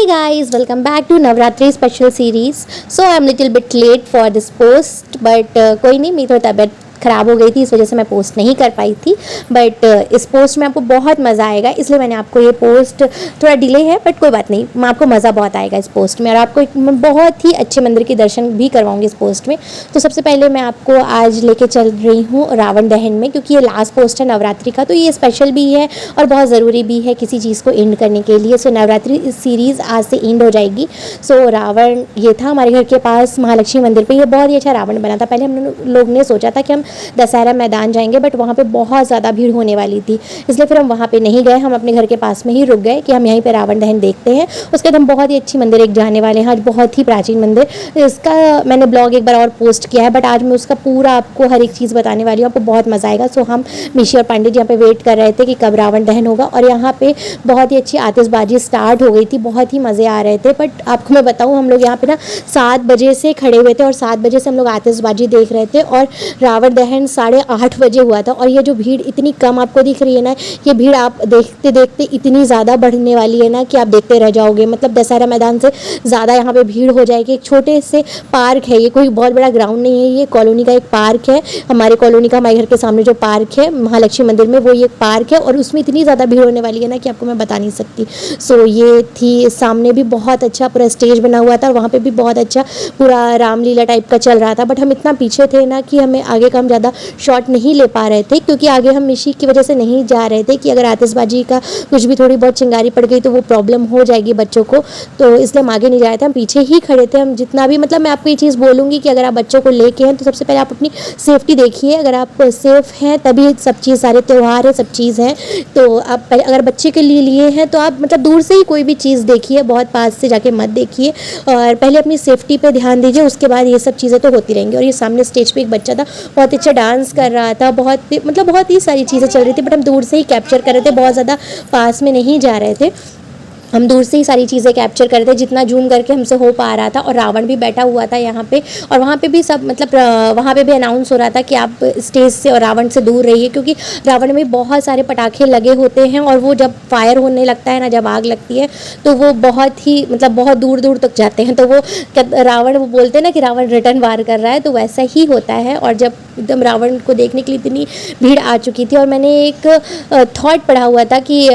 guys, welcome back to Navratri special series. So I'm little bit late for this post, but कोई नहीं, मेरी थोड़ी तबीयत ख़राब हो गई थी, इस वजह से मैं पोस्ट नहीं कर पाई थी. बट इस पोस्ट में आपको बहुत मज़ा आएगा, इसलिए मैंने आपको ये पोस्ट थोड़ा डिले है, बट कोई बात नहीं, मैं आपको मज़ा बहुत आएगा इस पोस्ट में और आपको एक बहुत ही अच्छे मंदिर के दर्शन भी करवाऊंगी इस पोस्ट में. तो सबसे पहले मैं आपको आज लेके चल रही हूँ रावण दहन में, क्योंकि ये लास्ट पोस्ट है नवरात्रि का, तो ये स्पेशल भी है और बहुत ज़रूरी भी है किसी चीज़ को एंड करने के लिए. सो नवरात्रि सीरीज़ आज से एंड हो जाएगी. सो रावण ये था हमारे घर के पास महालक्ष्मी मंदिर पे, ये बहुत ही अच्छा रावण बना था. पहले हम लोग ने सोचा था कि हम दशहरा मैदान जाएंगे, बट वहाँ पे बहुत ज़्यादा भीड़ होने वाली थी, इसलिए फिर हम वहाँ पे नहीं गए. हम अपने घर के पास में ही रुक गए कि हम यहीं पे रावण दहन देखते हैं. उसके बाद हम बहुत ही अच्छी मंदिर एक जाने वाले हैं आज, बहुत ही प्राचीन मंदिर. इसका मैंने ब्लॉग एक बार और पोस्ट किया है, बट आज मैं उसका पूरा आपको हर एक चीज़ बताने वाली हूँ, आपको बहुत मज़ा आएगा. सो हम मिशी और पांडे जी यहाँ पे वेट कर रहे थे कि कब रावण दहन होगा, और यहाँ पे बहुत ही अच्छी आतिशबाजी स्टार्ट हो गई थी, बहुत ही मज़े आ रहे थे. बट आपको मैं बताऊँ, हम लोग यहाँ पे ना 7 बजे से खड़े हुए थे और 7 बजे से हम लोग आतिशबाजी देख रहे थे, और रावण दहन 8:30 बजे हुआ था. और ये जो भीड़ इतनी कम आपको दिख रही है ना, ये भीड़ आप देखते देखते इतनी ज़्यादा बढ़ने वाली है ना कि आप देखते रह जाओगे. मतलब दशहरा मैदान से ज़्यादा यहाँ पे भीड़ हो जाएगी. एक छोटे से पार्क है, ये कोई बहुत बड़ा ग्राउंड नहीं है, ये कॉलोनी का एक पार्क है. हमारे कॉलोनी का, हमारे घर के सामने जो पार्क है महालक्ष्मी मंदिर में, वो ये पार्क है, और उसमें इतनी ज़्यादा भीड़ होने वाली है ना कि आपको मैं बता नहीं सकती. सो ये थी, सामने भी बहुत अच्छा पूरा स्टेज बना हुआ था, और वहाँ पर भी बहुत अच्छा पूरा रामलीला टाइप का चल रहा था. बट हम इतना पीछे थे ना कि हमें आगे का हम ज़्यादा शॉट नहीं ले पा रहे थे, क्योंकि आगे हम मिशी की वजह से नहीं जा रहे थे कि अगर आतिशबाजी का कुछ भी थोड़ी बहुत चिंगारी पड़ गई तो वो प्रॉब्लम हो जाएगी बच्चों को, तो इसलिए हम आगे नहीं जा रहे थे, हम पीछे ही खड़े थे. हम जितना भी, मतलब मैं आपको ये चीज़ बोलूँगी कि अगर आप बच्चों को लेके हैं तो सबसे पहले आप अपनी सेफ्टी देखिए. अगर आप सेफ़ हैं तभी सब चीज़, सारे त्यौहार है, सब चीज़ है. तो आप अगर बच्चे के लिए हैं तो आप मतलब दूर से ही कोई भी चीज़ देखिए, बहुत पास से जाके मत देखिए, और पहले अपनी सेफ्टी पे ध्यान दीजिए, उसके बाद ये सब चीज़ें तो होती रहेंगी. और ये सामने स्टेज पे एक बच्चा था, बहुत अच्छा डांस कर रहा था, बहुत ही सारी चीज़ें चल रही थी, बट हम दूर से ही कैप्चर कर रहे थे, बहुत ज़्यादा पास में नहीं जा रहे थे. हम दूर से ही सारी चीज़ें कैप्चर कर रहे थे जितना जूम करके हमसे हो पा रहा था. और रावण भी बैठा हुआ था यहाँ पे, और वहाँ पे भी सब, मतलब वहाँ पे भी अनाउंस हो रहा था कि आप स्टेज से और रावण से दूर रहिए, क्योंकि रावण में बहुत सारे पटाखे लगे होते हैं, और वो जब फायर होने लगता है ना, जब आग लगती है तो वो बहुत ही, मतलब बहुत दूर दूर तक जाते हैं. तो वो रावण, वो बोलते हैं ना कि रावण रिटर्न वार कर रहा है, तो वैसा ही होता है. और जब एकदम रावण को देखने के लिए इतनी भीड़ आ चुकी थी, और मैंने एक थॉट पढ़ा हुआ था कि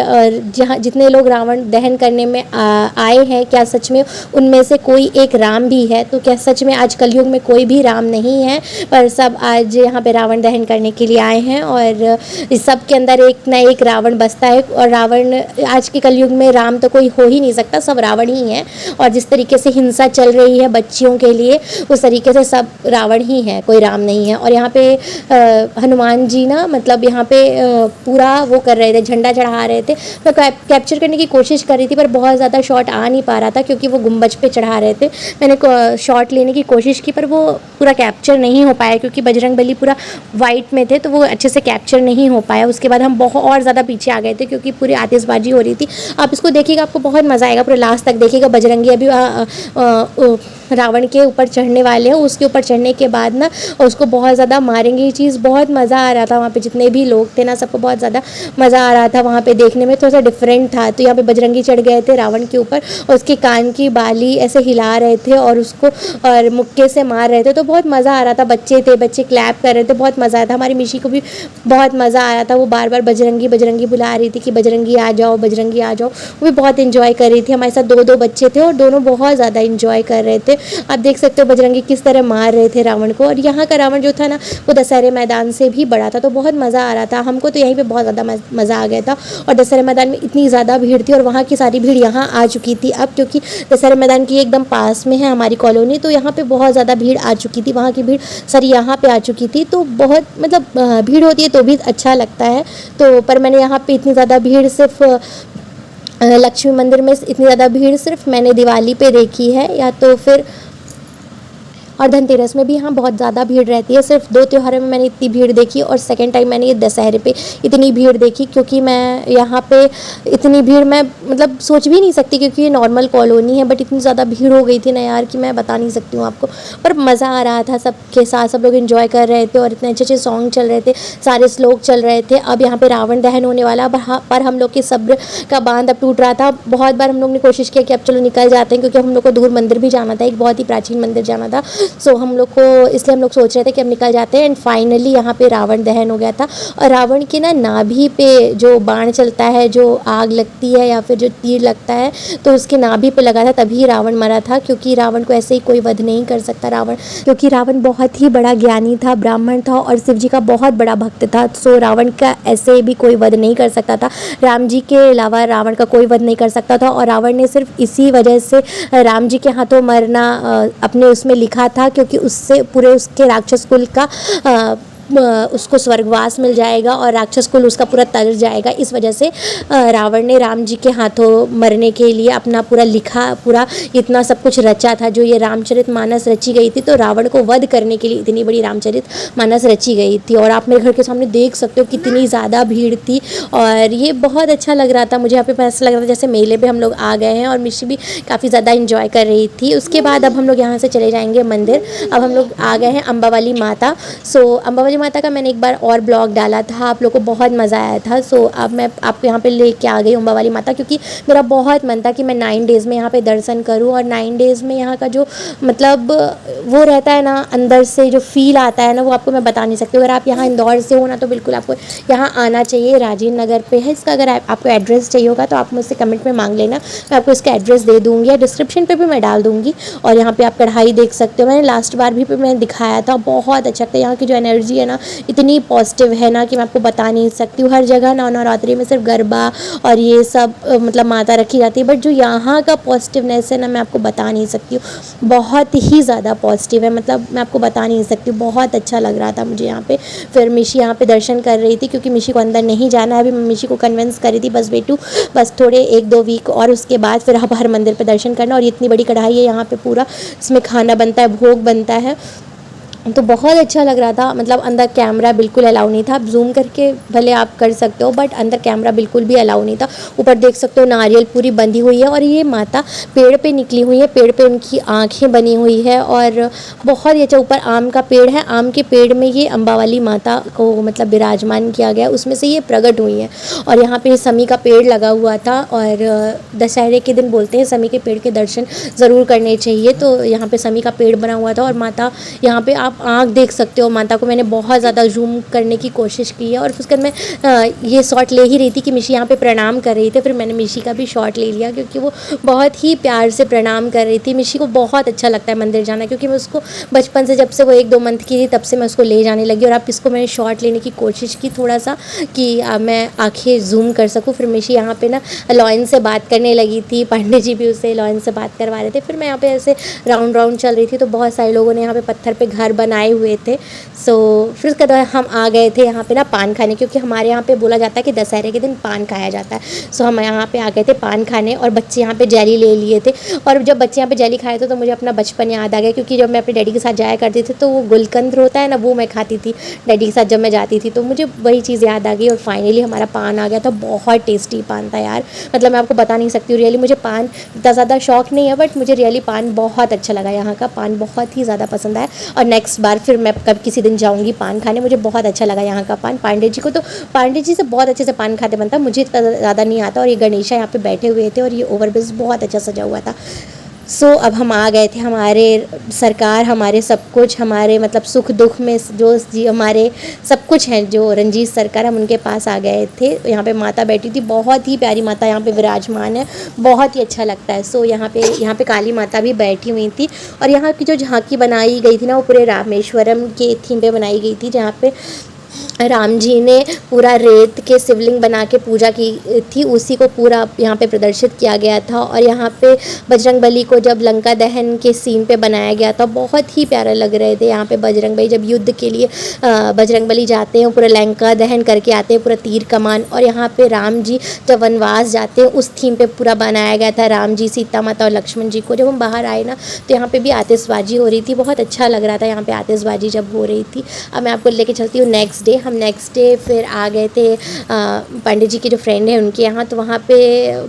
जहाँ जितने लोग रावण दहन करने में आए हैं, क्या सच में उनमें से कोई एक राम भी है? तो क्या सच में आज कलयुग में कोई भी राम नहीं है, पर सब आज यहाँ पे रावण दहन करने के लिए आए हैं, और इस सब के अंदर एक ना एक रावण बसता है. और रावण, आज के कलयुग में राम तो कोई हो ही नहीं सकता, सब रावण ही है. और जिस तरीके से हिंसा चल रही है बच्चियों के लिए, उस तरीके से सब रावण ही है, कोई राम नहीं है. और यहाँ पे हनुमान जी ना, मतलब यहाँ पे पूरा वो कर रहे थे, झंडा चढ़ा रहे थे. मैं कैप्चर करने की कोशिश कर रही थी, पर बहुत ज़्यादा शॉट आ नहीं पा रहा था, क्योंकि वो गुंबज पे चढ़ा रहे थे. मैंने शॉट लेने की कोशिश की, पर वो पूरा कैप्चर नहीं हो पाया, क्योंकि बजरंगबली पूरा वाइट में थे, तो वो अच्छे से कैप्चर नहीं हो पाया. उसके बाद हम बहुत और ज़्यादा पीछे आ गए थे, क्योंकि पूरी आतिशबाजी हो रही थी. आप इसको देखिएगा, आपको बहुत मज़ा आएगा, पूरे लास्ट तक देखिएगा. बजरंगी अभी रावण के ऊपर चढ़ने वाले हैं, उसके ऊपर चढ़ने के बाद ना उसको बहुत ज़्यादा मारेंगे. ये चीज़ बहुत मज़ा आ रहा था, वहाँ पे जितने भी लोग थे ना, सबको बहुत ज़्यादा मज़ा आ रहा था. वहाँ पे देखने में थोड़ा सा डिफरेंट था. तो यहाँ पे बजरंगी चढ़ गए थे रावण के ऊपर, और उसके कान की बाली ऐसे हिला रहे थे और उसको और मुक्के से मार रहे थे. तो बहुत मज़ा आ रहा था. बच्चे थे, बच्चे क्लैप कर रहे थे, बहुत मज़ा आया था. हमारी मिशी को भी बहुत मज़ा आया था, वो बार बार बजरंगी बजरंगी बुला रही थी कि बजरंगी आ जाओ, बजरंगी आ जाओ. वो भी बहुत इन्जॉय कर रही थी. हमारे साथ 2 बच्चे थे, और दोनों बहुत ज़्यादा इन्जॉय कर रहे थे. आप देख सकते हो बजरंगी किस तरह मार रहे थे रावण को. और यहाँ का रावण जो था ना, वो दशहरे मैदान से भी बड़ा था, तो बहुत मज़ा आ रहा था. हमको तो यहीं पे बहुत ज़्यादा मज़ा आ गया था. और दशहरे मैदान में इतनी ज़्यादा भीड़ थी, और वहाँ की सारी भीड़ यहाँ आ चुकी थी अब, क्योंकि दशहरे मैदान की एकदम पास में है हमारी कॉलोनी, तो यहाँ पे बहुत ज़्यादा भीड़ आ चुकी थी. वहाँ की भीड़ सारी यहाँ पे आ चुकी थी. तो बहुत, मतलब भीड़ होती है तो भी अच्छा लगता है. तो पर मैंने यहाँ पे इतनी ज़्यादा भीड़ सिर्फ लक्ष्मी मंदिर में इतनी ज़्यादा भीड़ सिर्फ मैंने दिवाली पे देखी है, या तो फिर और धनतेरस में भी यहाँ बहुत ज़्यादा भीड़ रहती है। सिर्फ 2 त्योहारों में मैंने इतनी भीड़ देखी और सेकेंड टाइम मैंने ये दशहरे पे इतनी भीड़ देखी, क्योंकि मैं यहाँ पे इतनी भीड़ मैं मतलब सोच भी नहीं सकती, क्योंकि ये नॉर्मल कॉलोनी है, बट इतनी ज़्यादा भीड़ हो गई थी ना यार कि मैं बता नहीं सकती हूँ आपको। पर मज़ा आ रहा था सबके साथ, सब लोग एंजॉय कर रहे थे और इतने अच्छे अच्छे सॉन्ग चल रहे थे, सारे श्लोक चल रहे थे। अब यहाँ पे रावण दहन होने वाला, पर हम लोग के सब्र का बांध अब टूट रहा था। बहुत बार हम लोग ने कोशिश किया कि अब चलो निकल जाते हैं, क्योंकि हम लोग को दूर मंदिर भी जाना था, एक बहुत ही प्राचीन मंदिर जाना था। सो हम लोग को इसलिए हम लोग सोच रहे थे कि अब निकल जाते हैं। एंड फाइनली यहाँ पे रावण दहन हो गया था और रावण के ना नाभि पे जो बाण चलता है, जो आग लगती है या फिर जो तीर लगता है, तो उसके नाभि पे लगा था, तभी रावण मरा था। क्योंकि रावण को ऐसे ही कोई वध नहीं कर सकता क्योंकि रावण बहुत ही बड़ा ज्ञानी था, ब्राह्मण था और शिव जी का बहुत बड़ा भक्त था। सो रावण का ऐसे भी कोई वध नहीं कर सकता था, राम जी के अलावा रावण का कोई वध नहीं कर सकता था। और रावण ने सिर्फ इसी वजह से राम जी के हाथों मरना अपने उसमें लिखा था, क्योंकि उससे पूरे उसके राक्षस कुल का उसको स्वर्गवास मिल जाएगा और राक्षस कुल उसका पूरा तर जाएगा। इस वजह से रावण ने राम जी के हाथों मरने के लिए अपना पूरा लिखा, पूरा इतना सब कुछ रचा था। जो ये रामचरितमानस रची गई थी, तो रावण को वध करने के लिए इतनी बड़ी रामचरितमानस रची गई थी। और आप मेरे घर के सामने देख सकते हो कितनी ज़्यादा भीड़ थी और ये बहुत अच्छा लग रहा था मुझे। यहाँ पे ऐसा लग रहा था जैसे मेले पे हम लोग आ गए हैं, और मिशी भी काफ़ी ज़्यादा इंजॉय कर रही थी। उसके बाद अब हम लोग यहाँ से चले जाएंगे मंदिर। अब हम लोग आ गए हैं अम्बा वाली माता। सो अम्बा वाली माता का मैंने एक बार और ब्लॉग डाला था, आप लोग को बहुत मज़ा आया था। सो अब मैं आपको यहाँ पे लेके आ गई अम्बा वाली माता, क्योंकि मेरा बहुत मन था कि मैं 9 डेज़ में यहाँ पे दर्शन करूँ। और 9 डेज़ में यहाँ का जो मतलब वो रहता है ना, अंदर से जो फील आता है ना, वो आपको मैं बता नहीं सकती। अगर आप यहाँ इंदौर से हो ना, तो बिल्कुल आपको यहाँ आना चाहिए। राजीव नगर पे है इसका। अगर आपको एड्रेस चाहिए होगा तो आप मुझसे कमेंट में मांग लेना, मैं आपको इसका एड्रेस दे दूँगी या डिस्क्रिप्शन पे भी मैं डाल दूँगी। और यहाँ पे आप कढ़ाई देख सकते हो, मैंने लास्ट बार भी मैंने दिखाया था, बहुत अच्छा लगता है। यहाँ की जो एनर्जी है ना, इतनी पॉजिटिव है ना कि मैं आपको बता नहीं सकती हूँ। हर जगह ना नवरात्रि में सिर्फ गरबा और ये सब मतलब माता रखी जाती है, बट जो यहाँ का पॉजिटिवनेस है ना, मैं आपको बता नहीं सकती हूँ। बहुत ही ज़्यादा पॉजिटिव है, मतलब मैं आपको बता नहीं सकती हूँ। बहुत अच्छा लग रहा था मुझे यहाँ पे। फिर मिशी यहाँ पे दर्शन कर रही थी, क्योंकि मिशी को अंदर नहीं जाना है। अभी मैं मिशी को कन्विंस करी थी, बस बेटू बस थोड़े 1-2 वीक और उसके बाद फिर आप हर मंदिर पे दर्शन करना। और इतनी बड़ी कढ़ाई है यहाँ पे, पूरा इसमें खाना बनता है, भोग बनता है, तो बहुत अच्छा लग रहा था। मतलब अंदर कैमरा बिल्कुल अलाउ नहीं था, आप जूम करके भले आप कर सकते हो, बट अंदर कैमरा बिल्कुल भी अलाउ नहीं था। ऊपर देख सकते हो नारियल पूरी बंधी हुई है और ये माता पेड़ पे निकली हुई है, पेड़ पे उनकी आँखें बनी हुई है और बहुत ही अच्छा। ऊपर आम का पेड़ है, आम के पेड़ में ये अम्बा वाली माता को मतलब विराजमान किया गया, उसमें से ये प्रकट हुई है। और यहाँ पे समी का पेड़ लगा हुआ था और दशहरे के दिन बोलते हैं समी के पेड़ के दर्शन ज़रूर करने चाहिए। तो यहाँ पे समी का पेड़ बना हुआ था और माता यहाँ पे आप आँख देख सकते हो माता को। मैंने बहुत ज़्यादा जूम करने की कोशिश की है और उसके बाद मैं ये शॉट ले ही रही थी कि मिशी यहाँ पे प्रणाम कर रही थी। फिर मैंने मिशी का भी शॉट ले लिया, क्योंकि वो बहुत ही प्यार से प्रणाम कर रही थी। मिशी को बहुत अच्छा लगता है मंदिर जाना, क्योंकि मैं उसको बचपन से, जब से वो 1-2 मंथ की थी, तब से मैं उसको ले जाने लगी। और अब इसको मैंने शॉट लेने की कोशिश की थोड़ा सा कि मैं आँखें जूम कर सकूँ। फिर मिशी यहाँ पे ना लॉयन से बात करने लगी थी, पांडे जी भी उससे लॉयन से बात करवा रहे थे। फिर मैं यहाँ पे ऐसे राउंड चल रही थी, तो बहुत सारे लोगों ने यहाँ पे पत्थर पे घर बनाए हुए थे। सो फिर उसके बाद हम आ गए थे यहाँ पे ना पान खाने, क्योंकि हमारे यहाँ पे बोला जाता है कि दशहरे के दिन पान खाया जाता है। सो हम यहाँ पे आ गए थे पान खाने और बच्चे यहाँ पे जेली ले लिए थे। और जब बच्चे यहाँ पे जेली खाए थे तो मुझे अपना बचपन याद आ गया, क्योंकि जब मैं अपने डैडी के साथ जाया करती थी तो वो गुलकंद होता है ना, वो मैं खाती थी डैडी के साथ जब मैं जाती थी, तो मुझे वही चीज़ याद आ गई। और फाइनली हमारा पान आ गया था, बहुत टेस्टी पान था यार, मतलब मैं आपको बता नहीं सकती हूँ। रियली मुझे पान इतना ज़्यादा शौक नहीं है, बट मुझे रियली पान बहुत अच्छा लगा, यहाँ का पान बहुत ही ज़्यादा पसंद आया। और नेक्स्ट बार फिर मैं कब किसी दिन जाऊँगी पान खाने, मुझे बहुत अच्छा लगा यहाँ का पान। पांडे जी को तो पांडे जी से बहुत अच्छे से पान खाते बनता है, मुझे इतना ज़्यादा नहीं आता। और ये गणेशा यहाँ पे बैठे हुए थे और ये ओवरब्रिज बहुत अच्छा सजा हुआ था। सो अब हम आ गए थे, हमारे सरकार, हमारे सब कुछ, हमारे मतलब सुख दुख में जो जी हमारे सब कुछ हैं, जो रंजीत सरकार, हम उनके पास आ गए थे। यहाँ पे माता बैठी थी, बहुत ही प्यारी माता यहाँ पे विराजमान है, बहुत ही अच्छा लगता है। सो यहाँ पे काली माता भी बैठी हुई थी। और यहाँ की जो झांकी बनाई गई थी ना, वो पूरे रामेश्वरम के थीम पे बनाई गई थी, जहाँ पे राम जी ने पूरा रेत के शिवलिंग बना के पूजा की थी, उसी को पूरा यहाँ पे प्रदर्शित किया गया था। और यहाँ पे बजरंगबली को जब लंका दहन के सीन पे बनाया गया था, बहुत ही प्यारा लग रहे थे। यहाँ पे बजरंगबली जब युद्ध के लिए बजरंगबली जाते हैं, पूरा लंका दहन करके आते हैं, पूरा तीर कमान। और यहाँ पे राम जी जब वनवास जाते हैं, उस थीम पे पूरा बनाया गया था। राम जी, सीता माता और लक्ष्मण जी को जब हम बाहर आए ना, तो यहाँ पे भी आतिशबाजी हो रही थी, बहुत अच्छा लग रहा था यहाँ पे आतिशबाजी जब हो रही थी। अब मैं आपको लेके चलती हूँ नेक्स्ट डे। हम नेक्स्ट डे फिर आ गए थे पंडित जी के जो फ्रेंड हैं उनके यहाँ। तो वहाँ पे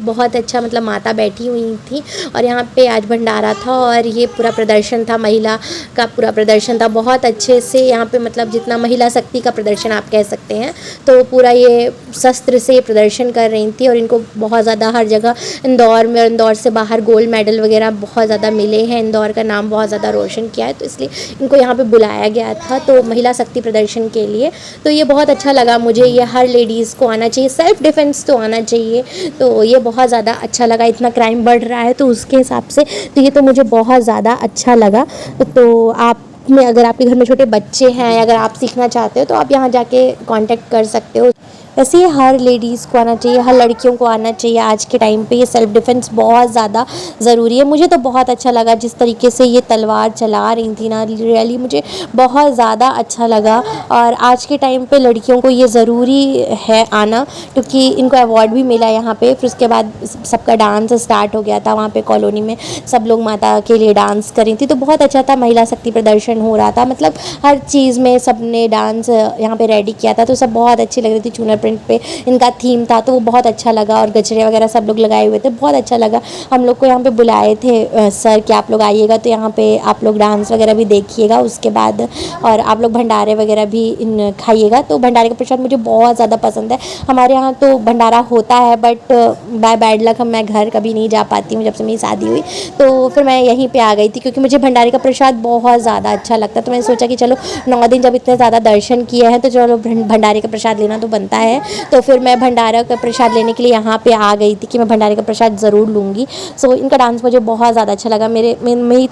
बहुत अच्छा मतलब माता बैठी हुई थी, और यहाँ पे आज भंडारा था, और ये पूरा प्रदर्शन था, महिला का पूरा प्रदर्शन था बहुत अच्छे से। यहाँ पे मतलब जितना महिला शक्ति का प्रदर्शन आप कह सकते हैं, तो पूरा ये शस्त्र से प्रदर्शन कर रही थी। और इनको बहुत ज़्यादा हर जगह इंदौर में, इंदौर से बाहर गोल्ड मेडल वगैरह बहुत ज़्यादा मिले हैं, इंदौर का नाम बहुत ज़्यादा रोशन किया है, तो इसलिए इनको यहाँ पे बुलाया गया था, तो महिला शक्ति प्रदर्शन के लिए। तो ये बहुत अच्छा लगा मुझे, ये हर लेडीज़ को आना चाहिए, सेल्फ डिफेंस तो आना चाहिए। तो ये बहुत ज़्यादा अच्छा लगा, इतना क्राइम बढ़ रहा है तो उसके हिसाब से तो ये तो मुझे बहुत ज़्यादा अच्छा लगा। तो आप में अगर आपके घर में छोटे बच्चे हैं, अगर आप सीखना चाहते हो तो आप यहाँ जाके कांटेक्ट कर सकते हो। वैसे ये हर लेडीज़ को आना चाहिए, हर लड़कियों को आना चाहिए। आज के टाइम पे ये सेल्फ डिफेंस बहुत ज़्यादा ज़रूरी है। मुझे तो बहुत अच्छा लगा जिस तरीके से ये तलवार चला रही थी ना, रियली मुझे बहुत ज़्यादा अच्छा लगा। और आज के टाइम पे लड़कियों को ये ज़रूरी है आना, क्योंकि इनको अवार्ड भी मिला यहाँ पे। फिर उसके बाद सबका डांस स्टार्ट हो गया था वहाँ पे कॉलोनी में, सब लोग माता के लिए डांस कर रही थी, तो बहुत अच्छा था। महिला शक्ति प्रदर्शन हो रहा था, मतलब हर चीज़ में सब ने डांस यहाँ पे रेडी किया था, तो सब बहुत अच्छी लग रही थी। चूनर प्रिंट पे इनका थीम था, तो वो बहुत अच्छा लगा, और गजरे वगैरह सब लोग लगाए हुए थे, बहुत अच्छा लगा। हम लोग को यहाँ पे बुलाए थे सर कि आप लोग आइएगा, तो यहाँ पे आप लोग डांस वगैरह भी देखिएगा उसके बाद, और आप लोग भंडारे वगैरह भी खाइएगा। तो भंडारे का प्रसाद मुझे बहुत ज़्यादा पसंद है। हमारे यहाँ तो भंडारा होता है, बट बाय बैड लक मैं घर कभी नहीं जा पाती हूँ जब से मेरी शादी हुई, तो फिर मैं यहीं पर आ गई थी, क्योंकि मुझे भंडारे का प्रसाद बहुत ज़्यादा अच्छा लगता है। तो मैंने सोचा कि चलो 9 दिन जब इतने ज़्यादा दर्शन किए हैं, तो चलो भंडारे का प्रसाद लेना तो बनता है। तो फिर मैं भंडारा का प्रसाद लेने के लिए यहाँ पे आ गई थी कि मैं भंडारे का प्रसाद ज़रूर लूँगी। सो इनका डांस मुझे बहुत ज़्यादा अच्छा लगा। मेरी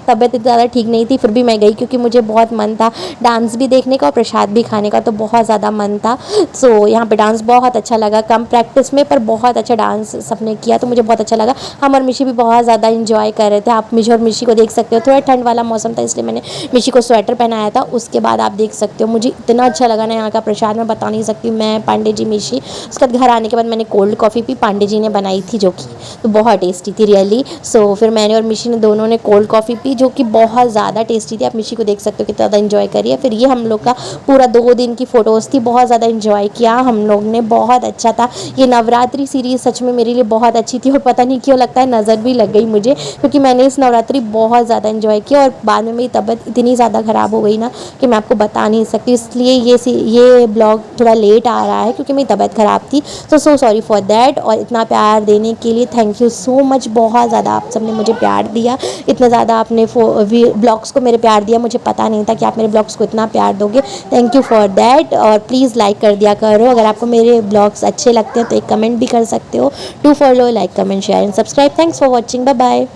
तबीयत ज़्यादा ठीक नहीं थी, फिर भी मैं गई, क्योंकि मुझे बहुत मन था डांस भी देखने का और प्रसाद भी खाने का, तो बहुत ज़्यादा मन था। सो यहाँ पे डांस बहुत अच्छा लगा, कम प्रैक्टिस में पर बहुत अच्छा डांस सबने किया, तो मुझे बहुत अच्छा लगा। हम और मिशी भी बहुत ज़्यादा इंजॉय कर रहे थे। आप मुझे और मिशी को देख सकते हो, थोड़ा ठंड वाला मौसम था इसलिए मैंने मिशी को स्वेटर पहनाया था। उसके बाद आप देख सकते हो मुझे इतना अच्छा लगा ना यहाँ का प्रसाद, मैं बता नहीं सकती। मैं, पांडे जी, मिशी, उसके बाद घर आने के बाद मैंने cold coffee P, Pandey ji ने बनाई थी जो कि तो बहुत टेस्टी थी रियली। सो फिर मैंने और मिशी ने दोनों ने कोल्ड कॉफ़ी पी, जो कि बहुत ज़्यादा टेस्टी थी। आप मिशी को देख सकते हो कितना ज़्यादा इन्जॉय करिए। फिर ये हम लोग का पूरा 2 दिन की फ़ोटोज़ थी, बहुत ज़्यादा इन्जॉय किया हम लोग ने, बहुत अच्छा था। ये नवरात्रि सीरीज़ सच में मेरे लिए बहुत अच्छी थी, और पता नहीं क्यों लगता है नज़र भी लग गई मुझे, क्योंकि मैंने इस नवरात्रि बहुत ज़्यादा इन्जॉय किया। और बाद में मेरी तबीयत इतनी ज़्यादा ख़राब हो गई ना कि मैं आपको बता नहीं सकती, इसलिए ये ब्लॉग थोड़ा लेट आ रहा है, क्योंकि मेरी तबीयत ख़राब थी। So sorry for that. और इतना प्यार देने के लिए थैंक यू सो मच, बहुत ज़्यादा आप सबने मुझे प्यार दिया, इतना ज़्यादा आपने ब्लॉग्स को मेरे प्यार दिया, मुझे पता नहीं था कि आप मेरे ब्लॉग्स को इतना प्यार दोगे। Thank you for that. और प्लीज़ लाइक कर दिया करो, अगर आपको मेरे ब्लॉग्स अच्छे लगते हैं तो एक कमेंट भी कर सकते हो। Do follow, like, comment, share and subscribe. Thanks for watching, bye bye.